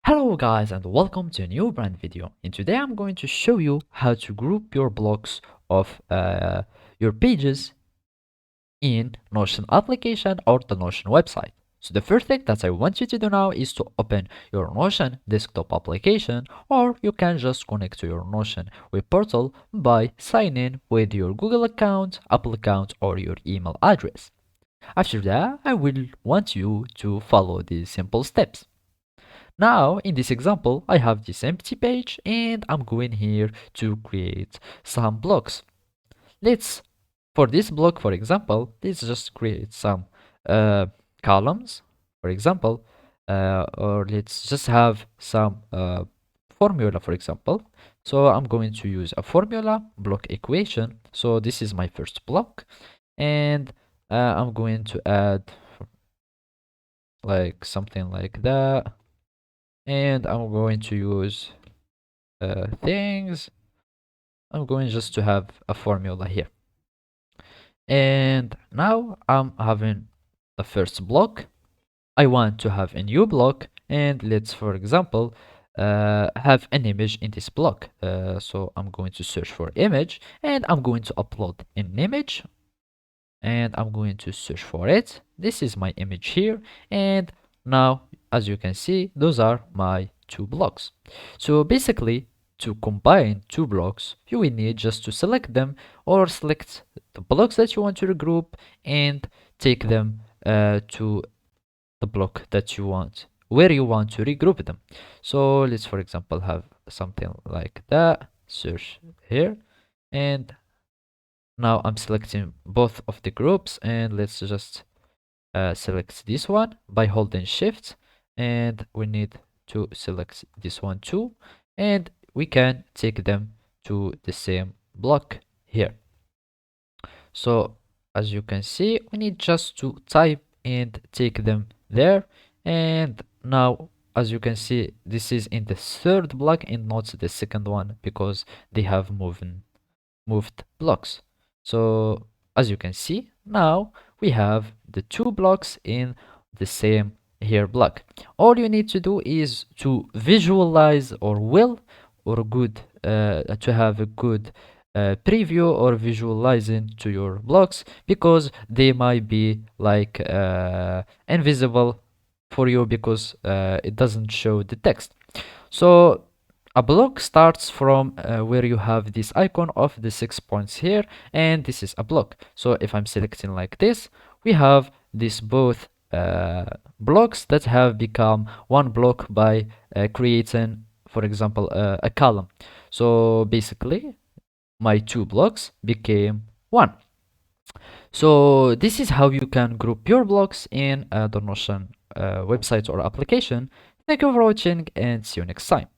Hello guys and welcome to a new brand video. And today I'm going to show you how to group your blocks of your pages in Notion application or the Notion website. So the first thing that I want you to do now is to open your Notion desktop application, or you can just connect to your Notion web portal by signing in with your Google account, Apple account, or your email address. After that, I will want you to follow these simple steps. Now, in this example, I have this empty page and I'm going here to create some blocks. For this block, for example, let's just create some columns, for example, or let's just have some formula, for example. So I'm going to use a formula block equation. So this is my first block, and I'm going to add like something like that. And I'm going to use things. I'm going just to have a formula here. And now I'm having the first block. I want to have a new block, and let's, for example, have an image in this block. So I'm going to search for image, and I'm going to upload an image, and I'm going to search for it. This is my image here, and now, as you can see, those are my two blocks. So basically, to combine two blocks, you will need just to select them, or select the blocks that you want to regroup and take them to the block that you want, where you want to regroup them. So let's, for example, have something like that. Search here, and now I'm selecting both of the groups, and let's just select this one by holding shift, and we need to select this one too, and we can take them to the same block here. So as you can see, we need just to type and take them there. And now, as you can see, this is in the third block and not the second one, because they have moved blocks. So as you can see, now we have the two blocks in the same here block. All you need to do is to visualize to have a good preview or visualizing to your blocks, because they might be like invisible for you, because it doesn't show the text. So a block starts from where you have this icon of the 6 points here, and this is a block. So if I'm selecting like this, we have these both blocks that have become one block by creating, for example, a column. So basically, my two blocks became one. So this is how you can group your blocks in the Notion website or application. Thank you for watching, and see you next time.